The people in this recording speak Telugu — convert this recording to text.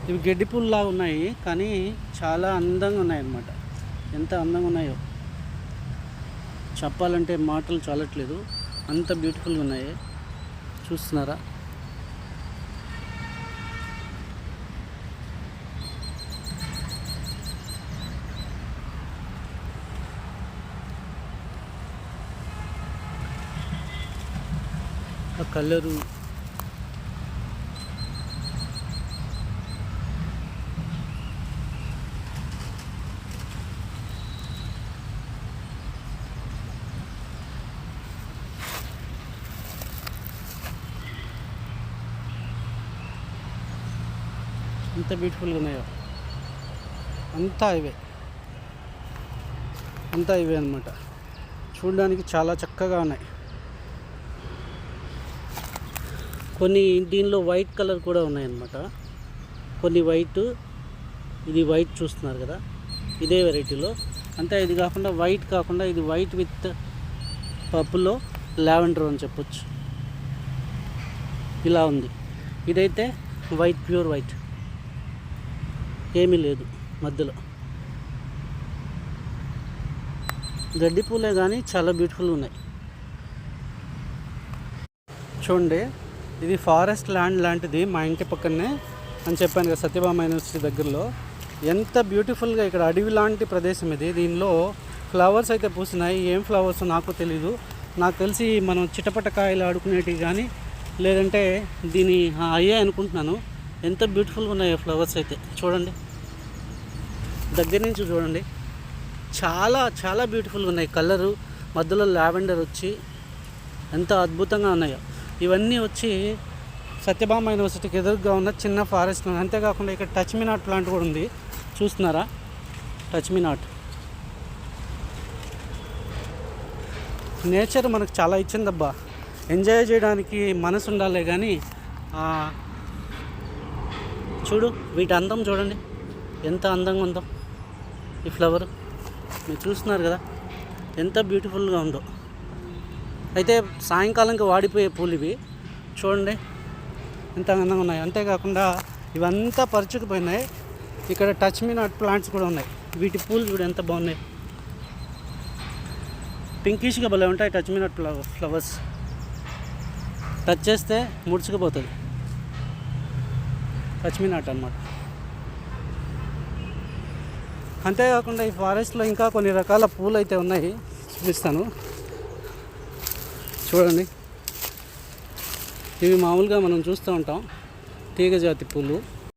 ఇవి గడ్డి పూల్లాగా ఉన్నాయి, కానీ చాలా అందంగా ఉన్నాయి అన్నమాట. ఎంత అందంగా ఉన్నాయో చెప్పాలంటే మాటలు చాలట్లేదు, అంత బ్యూటిఫుల్గా ఉన్నాయి. చూస్తున్నారా? ఆ కలరు ఎంత బ్యూటిఫుల్గా ఉన్నాయో. అంతా ఇవే అన్నమాట. చూడడానికి చాలా చక్కగా ఉన్నాయి. కొన్ని దీనిలో వైట్ కలర్ కూడా ఉన్నాయన్నమాట. కొన్ని వైట్, ఇది వైట్ చూస్తున్నారు కదా, ఇదే వెరైటీలో. అంతే, ఇది కాకుండా వైట్ కాకుండా ఇది వైట్ విత్ పర్పుల్లో లావెండర్ అని చెప్పొచ్చు. ఇలా ఉంది. ఇదైతే వైట్, ప్యూర్ వైట్, ఏమీ లేదు మధ్యలో. గడ్డి పూలే కానీ చాలా బ్యూటిఫుల్గా ఉన్నాయి. చూడండి, ఇది ఫారెస్ట్ ల్యాండ్ లాంటిది మా ఇంటి పక్కనే అని చెప్పాను కదా, సత్యభామ యూనివర్సిటీ దగ్గరలో. ఎంత బ్యూటిఫుల్గా ఇక్కడ అడవి లాంటి ప్రదేశం ఇది. దీనిలో ఫ్లవర్స్ అయితే పూసినాయి. ఏం ఫ్లవర్స్ నాకు తెలీదు. నాకు తెలిసి మనం చిటపటకాయలు ఆడుకునేటివి కానీ, లేదంటే దీని అయ్యే అనుకుంటున్నాను. ఎంత బ్యూటిఫుల్గా ఉన్నాయో ఫ్లవర్స్ అయితే. చూడండి, దగ్గర నుంచి చూడండి, చాలా చాలా బ్యూటిఫుల్గా ఉన్నాయి. కలరు మధ్యలో లావెండర్ వచ్చి ఎంత అద్భుతంగా ఉన్నాయో. ఇవన్నీ వచ్చి సత్యభామ యూనివర్సిటీకి ఎదురుగా ఉన్న చిన్న ఫారెస్ట్. అంతేకాకుండా ఇక్కడ టచ్ మీ నాట్ ప్లాంట్ కూడా ఉంది. చూస్తున్నారా? Touch me not. నేచర్ మనకు చాలా ఇచ్చిందబ్బా. ఎంజాయ్ చేయడానికి మనసు ఉండాలి కానీ, చూడు వీటి అందం చూడండి, ఎంత అందంగా ఉందో. ఈ ఫ్లవర్ మీరు చూస్తున్నారు కదా, ఎంత బ్యూటిఫుల్గా ఉందో. అయితే సాయంకాలంకి వాడిపోయే పూలు ఇవి. చూడండి ఎంత అందంగా ఉన్నాయి. అంతేకాకుండా ఇవంతా పరుచుకుపోయినాయి. ఇక్కడ టచ్ మీ నాట్ ప్లాంట్స్ కూడా ఉన్నాయి. వీటి పూలు చూడు ఎంత బాగున్నాయి. పింకిష్గా భలే ఉంటాయి touch me not flowers. Touch చేస్తే ముడుచుకుపోతుంది. టచ్ మీ నాట్ అన్నమాట. అంతేకాకుండా ఈ ఫారెస్ట్లో ఇంకా కొన్ని రకాల పూలు అయితే ఉన్నాయి, చూపిస్తాను. చూడండి, ఇవి మామూలుగా మనం చూస్తూ ఉంటాం, తీగ జాతి పూలు.